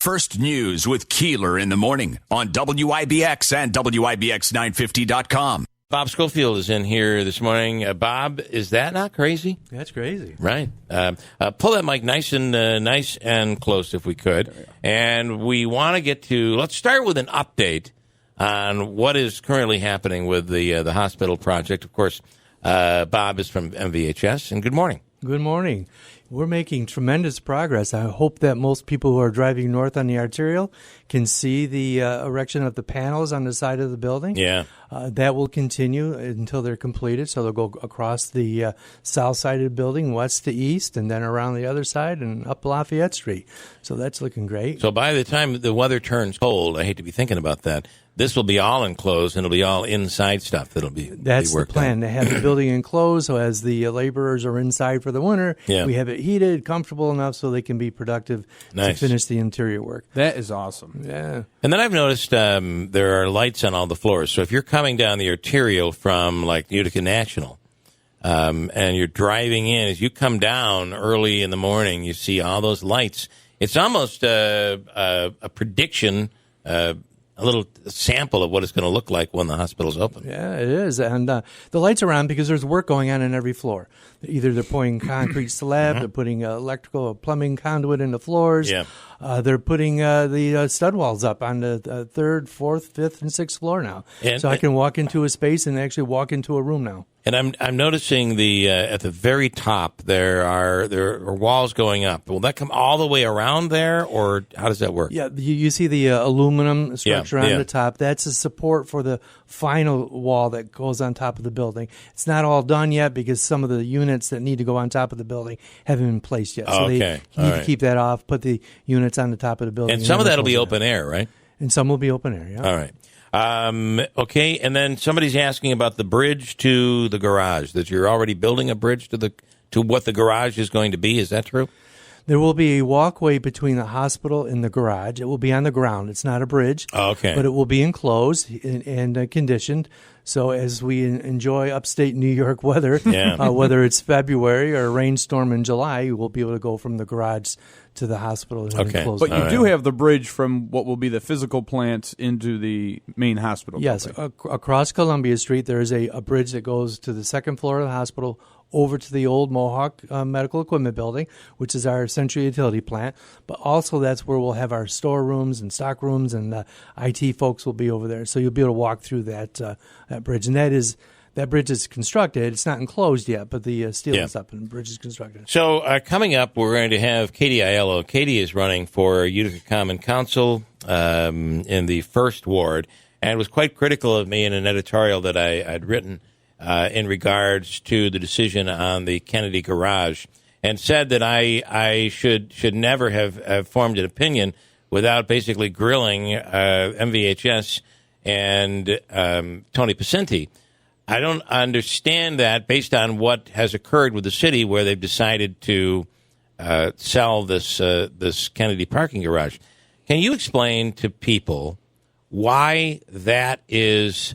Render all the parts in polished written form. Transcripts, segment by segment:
First News with Keeler in the morning on WIBX and WIBX950.com. Bob Scholefield is in here this morning. Bob, is that not crazy? That's crazy. Right. Pull that mic nice and close if we could. And we want to get to, let's start with an update on what is currently happening with the hospital project. Of course, Bob is from MVHS, and good morning. Good morning. We're making tremendous progress. I hope that most people who are driving north on the arterial can see the erection of the panels on the side of the building. Yeah. That will continue until they're completed. So they'll go across the south side of the building, west to east, and then around the other side and up Lafayette Street. So that's looking great. So by the time the weather turns cold, I hate to be thinking about that, this will be all enclosed, and it'll be all inside stuff that'll be That's worked the plan, on. to have the building enclosed, so as the laborers are inside for the winter, we have it heated, comfortable enough so they can be productive to finish the interior work. That is awesome. Yeah. And then I've noticed there are lights on all the floors. So if you're coming down the arterial from, like, Utica National, and you're driving in, as you come down early in the morning, you see all those lights. It's almost a prediction, a little sample of what it's going to look like when the hospital's open. Yeah, it is. And the lights are on because there's work going on in every floor. Either they're pouring concrete slab, they're putting electrical or plumbing conduit in the floors. Yeah. They're putting the stud walls up on the third, fourth, fifth, and sixth floor now. So I can walk into a space and actually walk into a room now. And I'm noticing the at the very top there are walls going up. Will that come all the way around there, or how does that work? Yeah, you see the aluminum structure on the top. That's a support for the final wall that goes on top of the building. It's not all done yet because some of the units that need to go on top of the building haven't been placed yet. So they need to keep that off, put the units on the top of the building. And some of that will be open air, right? And some will be open air, yeah. All right. Okay, and then somebody's asking about the bridge to the garage, that you're already building a bridge to what the garage is going to be. Is that true? There will be a walkway between the hospital and the garage. It will be on the ground. It's not a bridge. Oh, okay. But it will be enclosed and conditioned. So as we enjoy upstate New York weather, whether it's February or a rainstorm in July, we'll be able to go from the garage to the hospital. But you do have the bridge from what will be the physical plant into the main hospital. Yes, across Columbia Street, there is a bridge that goes to the second floor of the hospital over to the old Mohawk Medical Equipment Building, which is our central utility plant. But also that's where we'll have our storerooms and stock rooms, and IT folks will be over there. So you'll be able to walk through that bridge. And that bridge is constructed. It's not enclosed yet, but the steel is up and the bridge is constructed. So coming up, we're going to have Katie Aiello. Katie is running for Utica Common Council in the First Ward, and was quite critical of me in an editorial that I'd written in regards to the decision on the Kennedy Garage, and said that I should never have formed an opinion without basically grilling MVHS and Tony Pacenti. I don't understand that based on what has occurred with the city, where they've decided to sell this Kennedy parking garage. Can you explain to people why that is?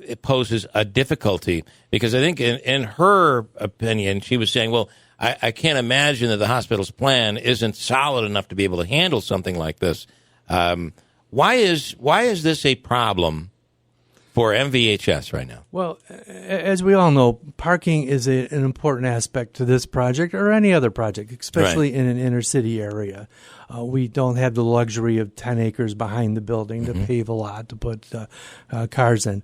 It poses a difficulty, because I think in her opinion, she was saying, well, I can't imagine that the hospital's plan isn't solid enough to be able to handle something like this. Why is this a problem for MVHS right now? Well, as we all know, parking is an important aspect to this project or any other project, especially in an inner city area. We don't have the luxury of 10 acres behind the building to pave a lot to put cars in.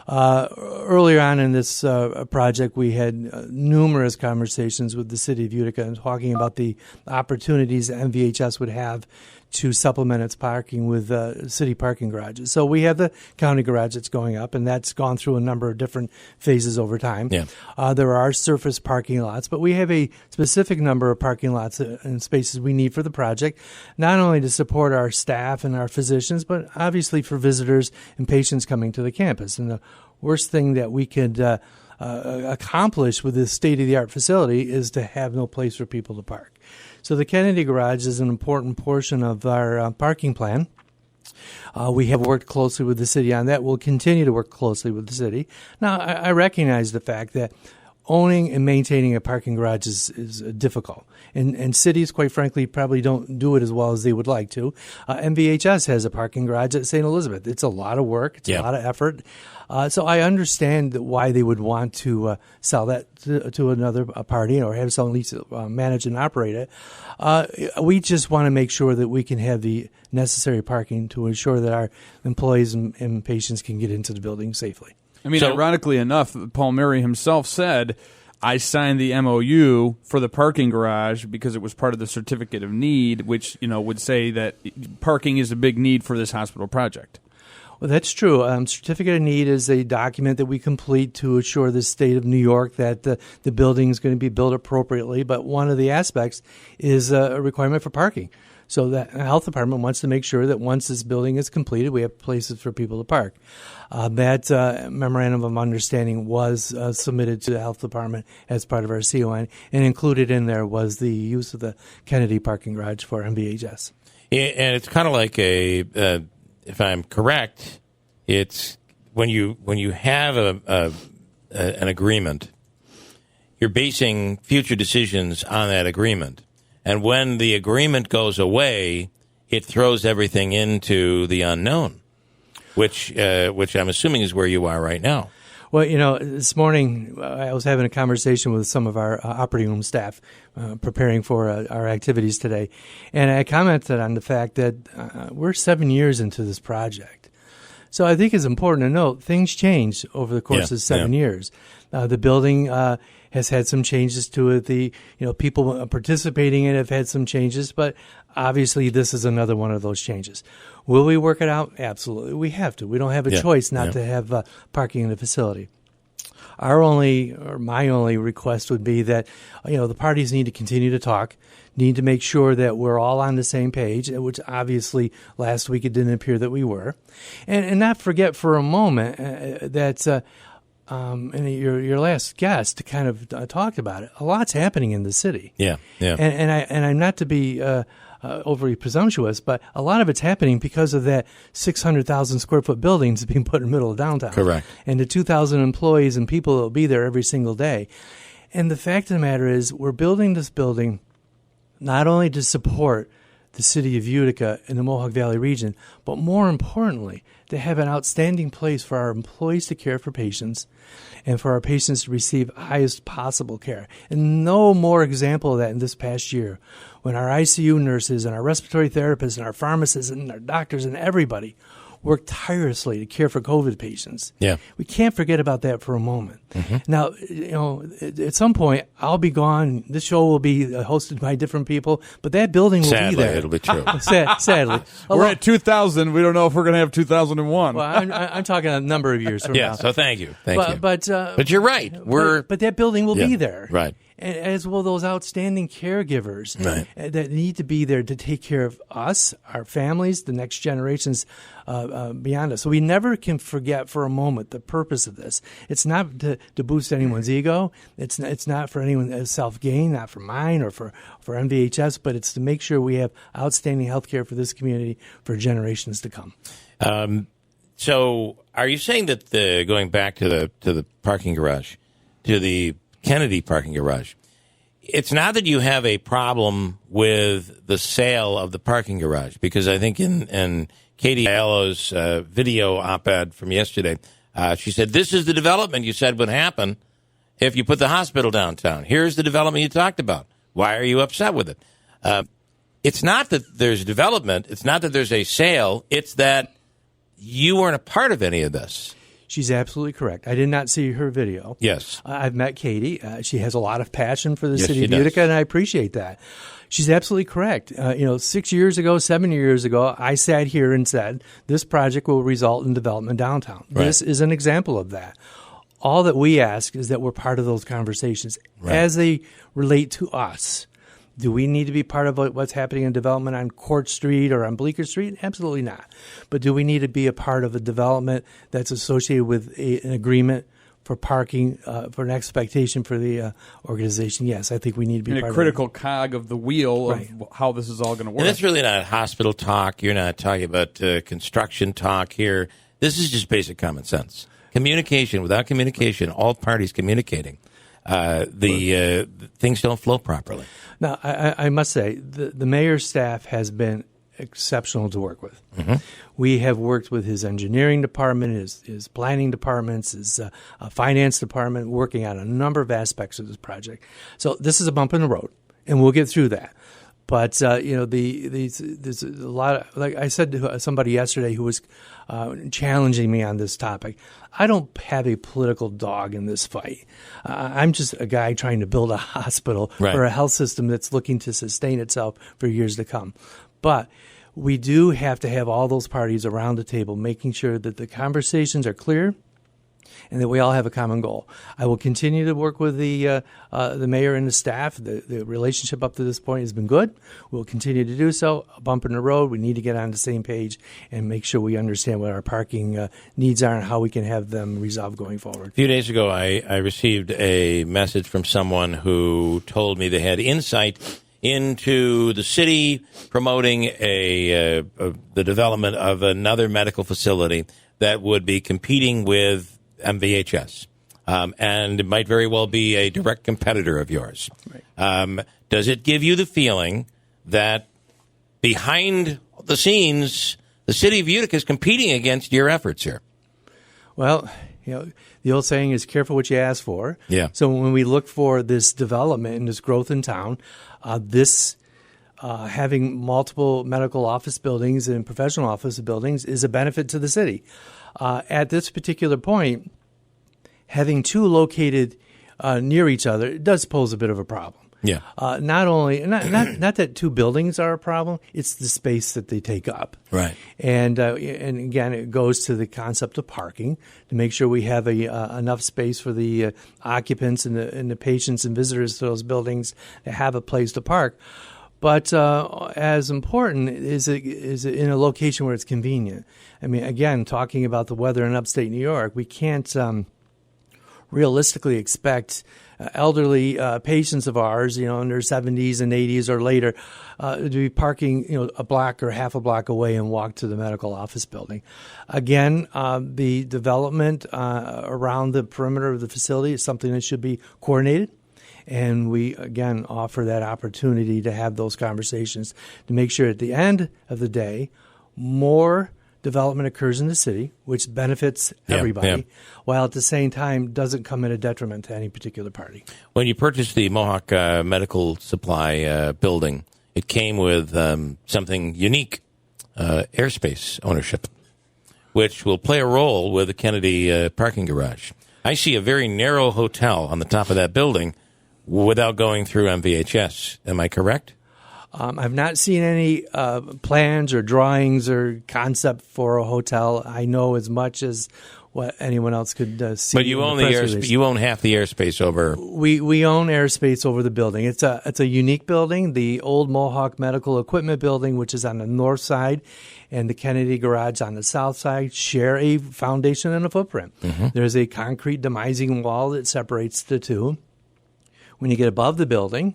Earlier on in this project, we had numerous conversations with the city of Utica and talking about the opportunities that MVHS would have to supplement its parking with city parking garages. So we have the county garage that's going up, and that's gone through a number of different phases over time. Yeah. There are surface parking lots, but we have a specific number of parking lots and spaces we need for the project, not only to support our staff and our physicians, but obviously for visitors and patients coming to the campus. And the worst thing that we could accomplish with this state-of-the-art facility is to have no place for people to park. So the Kennedy Garage is an important portion of our parking plan. We have worked closely with the city on that. We'll continue to work closely with the city. Now, I recognize the fact that owning and maintaining a parking garage is difficult. And cities, quite frankly, probably don't do it as well as they would like to. MVHS has a parking garage at St. Elizabeth. It's a lot of work. It's a lot of effort. So I understand why they would want to sell that to another party or have someone at least manage and operate it. We just want to make sure that we can have the necessary parking to ensure that our employees and patients can get into the building safely. I mean, ironically enough, Paul Murray himself said, I signed the MOU for the parking garage because it was part of the certificate of need, which, would say that parking is a big need for this hospital project. Well, that's true. Certificate of need is a document that we complete to assure the state of New York that the building is going to be built appropriately. But one of the aspects is a requirement for parking. So the health department wants to make sure that once this building is completed, we have places for people to park. That memorandum of understanding was submitted to the health department as part of our CON, and included in there was the use of the Kennedy parking garage for MVHS. And it's kind of like if I'm correct, it's when you have an agreement, you're basing future decisions on that agreement. And when the agreement goes away, it throws everything into the unknown, which I'm assuming is where you are right now. Well, this morning I was having a conversation with some of our operating room staff preparing for our activities today, and I commented on the fact that we're 7 years into this project. So I think it's important to note things change over the course of 7 years. The building has had some changes to it. The people participating in it have had some changes, but obviously this is another one of those changes. Will we work it out? Absolutely, we have to. We don't have a choice not to have parking in the facility. My only request would be that the parties need to continue to talk, need to make sure that we're all on the same page, which obviously last week it didn't appear that we were, and not forget for a moment that. And your last guest kind of talked about it. A lot's happening in the city. Yeah. And I'm not to be overly presumptuous, but a lot of it's happening because of that 600,000 square foot building that's being put in the middle of downtown. Correct. And the 2,000 employees and people that will be there every single day. And the fact of the matter is, we're building this building not only to support the city of Utica and the Mohawk Valley region, but more importantly, to have an outstanding place for our employees to care for patients and for our patients to receive highest possible care. And no more example of that in this past year, when our ICU nurses and our respiratory therapists and our pharmacists and our doctors and everybody work tirelessly to care for COVID patients. Yeah. We can't forget about that for a moment. Mm-hmm. Now, at some point, I'll be gone. This show will be hosted by different people, but that building will be there. It'll be true. Sadly. We're at 2000. We don't know if we're going to have 2001. Well, I'm talking a number of years from now. So thank you. But you're right. But that building will be there. Right. As will those outstanding caregivers that need to be there to take care of us, our families, the next generations beyond us. So we never can forget for a moment the purpose of this. It's not to boost anyone's ego. It's not for anyone's self-gain, not for mine or for MVHS, but it's to make sure we have outstanding health care for this community for generations to come. So are you saying that going back to the parking garage, to the Kennedy parking garage, it's not that you have a problem with the sale of the parking garage, because I think in Katie Aiello's video op-ed from yesterday, she said, this is the development you said would happen if you put the hospital downtown. Here's the development you talked about. Why are you upset with it? It's not that there's development. It's not that there's a sale. It's that you weren't a part of any of this. She's absolutely correct. I did not see her video. Yes. I've met Katie. She has a lot of passion for the city of Utica, and I appreciate that. She's absolutely correct. 6 years ago, 7 years ago, I sat here and said, this project will result in development downtown. Right. This is an example of that. All that we ask is that we're part of those conversations as they relate to us. Do we need to be part of what's happening in development on Court Street or on Bleecker Street? Absolutely not. But do we need to be a part of a development that's associated with an agreement for parking, for an expectation for the organization? Yes, I think we need to be part of a critical cog of the wheel of how this is all going to work. And that's really not hospital talk. You're not talking about construction talk here. This is just basic common sense. Communication. Without communication, all parties communicating. things don't flow properly. Now, I must say, the mayor's staff has been exceptional to work with. Mm-hmm. We have worked with his engineering department, his planning departments, his finance department, working on a number of aspects of this project. So this is a bump in the road, and we'll get through that. But there's a lot of, like I said to somebody yesterday who was challenging me on this topic. I don't have a political dog in this fight. I'm just a guy trying to build a hospital or a health system that's looking to sustain itself for years to come. But we do have to have all those parties around the table, making sure that the conversations are clear and that we all have a common goal. I will continue to work with the mayor and the staff. The relationship up to this point has been good. We'll continue to do so. A bump in the road. We need to get on the same page and make sure we understand what our parking needs are and how we can have them resolved going forward. A few days ago, I received a message from someone who told me they had insight into the city promoting the development of another medical facility that would be competing with MVHS, and it might very well be a direct competitor of yours. Right. Does it give you the feeling that behind the scenes, the city of Utica is competing against your efforts here? Well, the old saying is careful what you ask for. Yeah. So when we look for this development and this growth in town, having multiple medical office buildings and professional office buildings is a benefit to the city. At this particular point, having two located near each other does pose a bit of a problem. Yeah. Not that two buildings are a problem; it's the space that they take up. Right. And again, it goes to the concept of parking to make sure we have enough space for the occupants and the patients and visitors to those buildings to have a place to park. But as important is it in a location where it's convenient. I mean, again, talking about the weather in upstate New York, we can't realistically expect elderly patients of ours, in their 70s and 80s or later, to be parking, a block or half a block away and walk to the medical office building. Again, the development around the perimeter of the facility is something that should be coordinated. And we, again, offer that opportunity to have those conversations to make sure at the end of the day, more development occurs in the city, which benefits everybody, while at the same time doesn't come at a detriment to any particular party. When you purchased the Mohawk Medical Supply building, it came with something unique, airspace ownership, which will play a role with the Kennedy parking garage. I see a very narrow hotel on the top of that building without going through MVHS. Am I correct? I've not seen any plans or drawings or concept for a hotel. I know as much as what anyone else could see. But you own you own half the airspace over. We own airspace over the building. It's a unique building. The old Mohawk Medical Equipment building, which is on the north side, and the Kennedy garage on the south side, share a foundation and a footprint. Mm-hmm. There's a concrete demising wall that separates the two. When you get above the building,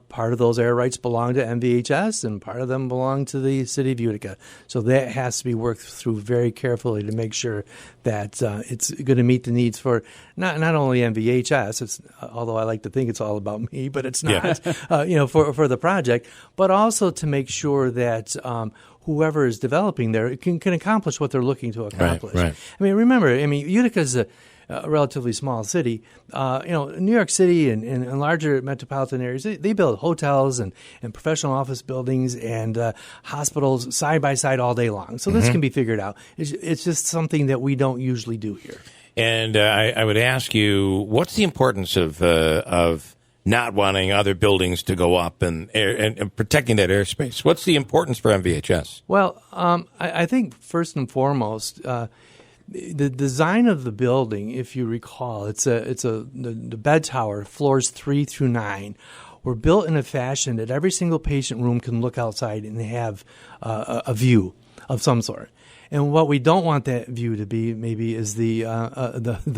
part of those air rights belong to MVHS and part of them belong to the city of Utica. So that has to be worked through very carefully to make sure that it's going to meet the needs for not only MVHS, although I like to think it's all about me, but it's not, for the project, but also to make sure that whoever is developing there can accomplish what they're looking to accomplish. Right. I mean, remember, Utica is a relatively small city. New York City and larger metropolitan areas, they build hotels and professional office buildings and hospitals side by side all day long. So this can be figured out. It's just something that we don't usually do here. And I would ask you, what's the importance of not wanting other buildings to go up and protecting that airspace? What's the importance for MVHS? Well, I think first and foremost, the design of the building, if you recall, the bed tower, floors 3 through 9, were built in a fashion that every single patient room can look outside and have a view of some sort. And what we don't want that view to be maybe is the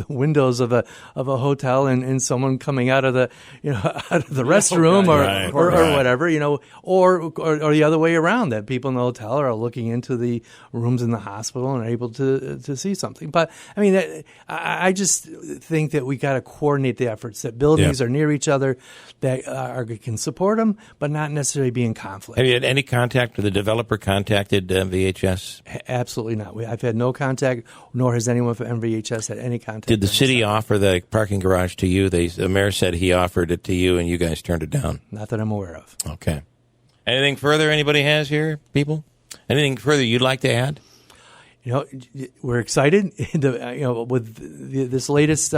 windows of a hotel and someone coming out of the out of the restroom or whatever, or the other way around, that people in the hotel are looking into the rooms in the hospital and are able to see something. But I mean, I just think that we got to coordinate the efforts, that buildings are near each other, that can support them, but not necessarily be in conflict. Have you had any contact with the developer? Contacted MVHS? Absolutely not. I've had no contact, nor has anyone from MVHS had any contact. Did the city offer the parking garage to you? The mayor said he offered it to you, and you guys turned it down. Not that I'm aware of. Okay. Anything further anybody has here, people? Anything further you'd like to add? We're excited. With this latest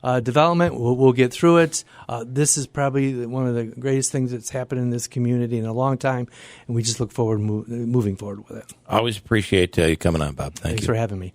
development, we'll get through it. This is probably one of the greatest things that's happened in this community in a long time, and we just look forward moving forward with it. Always appreciate you coming on, Bob. Thanks for having me.